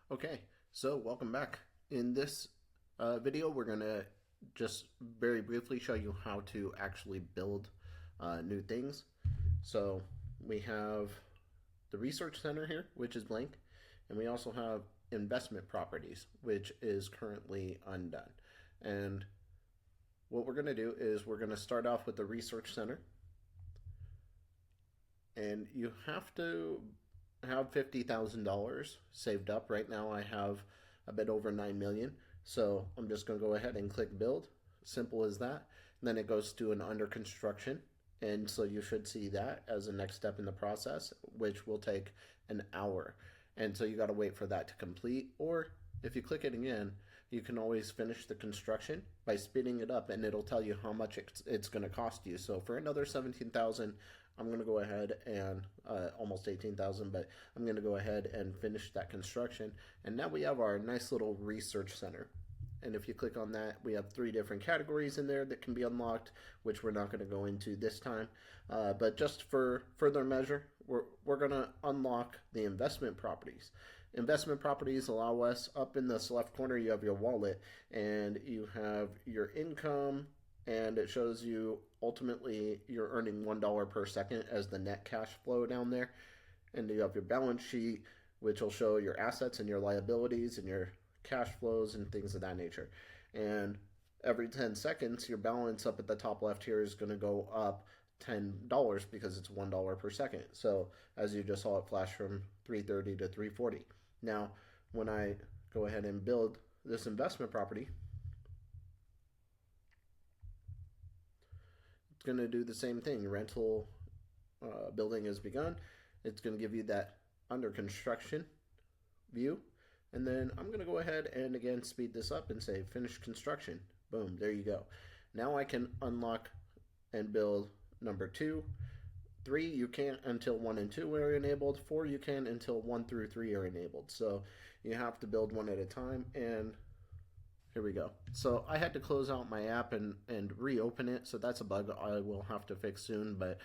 Okay, so welcome back. In this video, we're going to just very briefly show you how to actually build new things. So we have the research center here, which is blank, and we also have investment properties, which is currently undone. And what we're going to do is we're going to start off with the research center, and you have to have $50,000 saved up. Right now, I have a bit over 9 million. So I'm just going to go ahead and click build. Simple as that. And then it goes to an under construction. And so you should see that as the next step in the process, which will take an hour. And so you got to wait for that to complete. Or if you click it again, you can always finish the construction by speeding it up, and it'll tell you how much it's going to cost you. So for another 17,000, I'm going to go ahead and almost 18,000, but I'm going to go ahead and finish that construction. And now we have our nice little research center. And if you click on that, we have 3 different categories in there that can be unlocked, which we're not going to go into this time. But just for further measure, we're going to unlock the investment properties. Investment properties allow us, up in this left corner, you have your wallet, and you have your income, and it shows you ultimately you're earning $1 per second as the net cash flow down there. And you have your balance sheet, which will show your assets and your liabilities and your cash flows and things of that nature. And every 10 seconds, your balance up at the top left here is going to go up $10 because it's $1 per second. So as you just saw, it flash from 330 to 340. Now, when I go ahead and build this investment property, it's going to do the same thing. Rental building has begun. It's going to give you that under construction view. And then I'm going to go ahead and again speed this up and say finish construction. Boom, there you go. Now I can unlock and build number 2. 3 you can't until 1 and 2 are enabled. 4 you can until 1 through 3 are enabled. So you have to build one at a time. And here we go. So I had to close out my app and reopen it. So that's a bug I will have to fix soon. But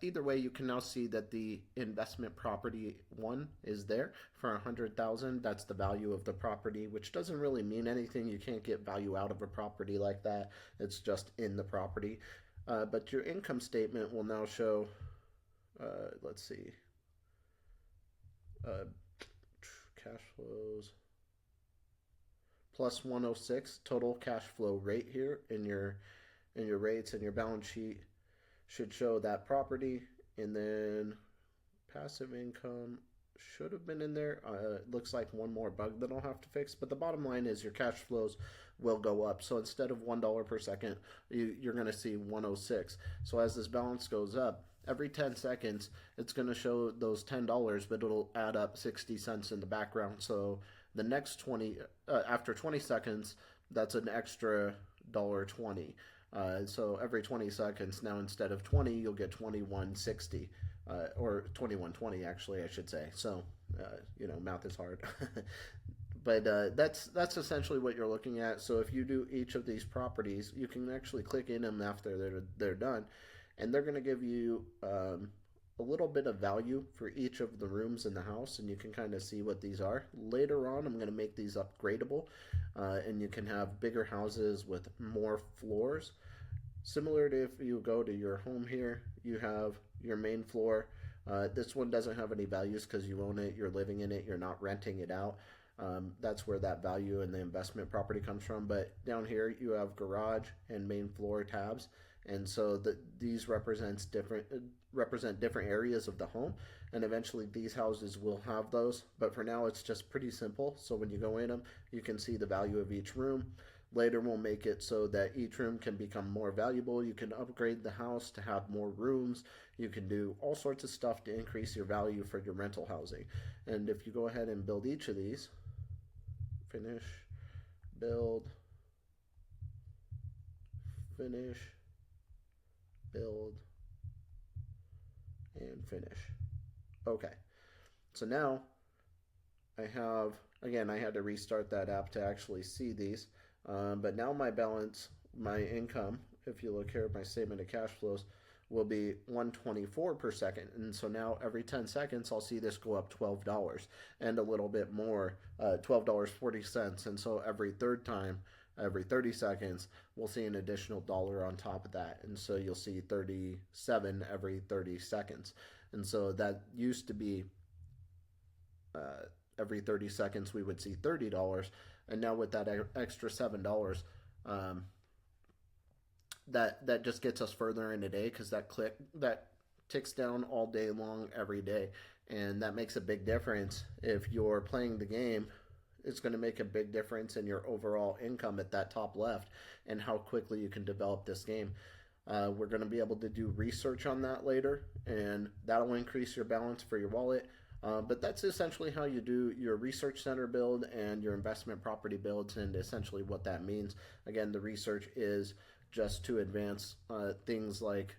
either way, you can now see that the investment property 1 is there for 100,000. That's the value of the property, which doesn't really mean anything. You can't get value out of a property like that. It's just in the property. But your income statement will now show, let's see, cash flows plus 106 total cash flow rate here in your rates, and your balance sheet should show that property. And then passive income should have been in there. It looks like one more bug that I'll have to fix, but the bottom line is your cash flows will go up. So instead of $1 per second, you're going to see 106. So as this balance goes up, every 10 seconds, it's going to show those $10, but it'll add up 60 cents in the background. So the next 20, after 20 seconds, that's an extra $1.20. So every 20 seconds, now instead of 20, you'll get 21.60, or 21.20 actually, I should say. So, math is hard. But that's essentially what you're looking at. So if you do each of these properties, you can actually click in them after they're done, and they're going to give you a little bit of value for each of the rooms in the house, and you can kind of see what these are. Later on, I'm going to make these upgradable, and you can have bigger houses with more floors. Similar to if you go to your home here, you have your main floor. This one doesn't have any values because you own it, you're living in it, you're not renting it out. That's where that value in the investment property comes from. But down here, you have garage and main floor tabs. And so these represent different areas of the home, and eventually these houses will have those. But for now, it's just pretty simple. So when you go in them, you can see the value of each room. Later, we'll make it so that each room can become more valuable. You can upgrade the house to have more rooms. You can do all sorts of stuff to increase your value for your rental housing. And if you go ahead and build each of these, finish, build, finish, build, and finish. Okay, so now I have, again, I had to restart that app to actually see these, but now my balance, my income, if you look here at my statement of cash flows, will be 124 per second. And so now every 10 seconds, I'll see this go up $12 and a little bit more, $12.40. And so every third time, every 30 seconds, we'll see an additional dollar on top of that. And so you'll see 37 every 30 seconds. And so that used to be every 30 seconds we would see $30. And now with that extra $7, um, that just gets us further in a day, because that ticks down all day long every day, and that makes a big difference. If you're playing the game, it's going to make a big difference in your overall income at that top left and how quickly you can develop this game. We're going to be able to do research on that later, and that'll increase your balance for your wallet. But that's essentially how you do your research center build and your investment property builds, and essentially what that means. Again, the research is just to advance things like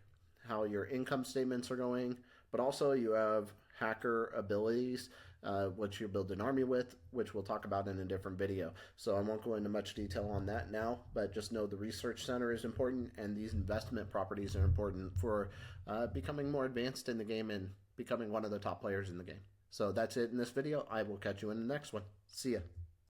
how your income statements are going, but also you have hacker abilities, which you build an army with, which we'll talk about in a different video. So I won't go into much detail on that now, but just know the research center is important, and these investment properties are important for becoming more advanced in the game and becoming one of the top players in the game. So that's it in this video. I will catch you in the next one. See ya.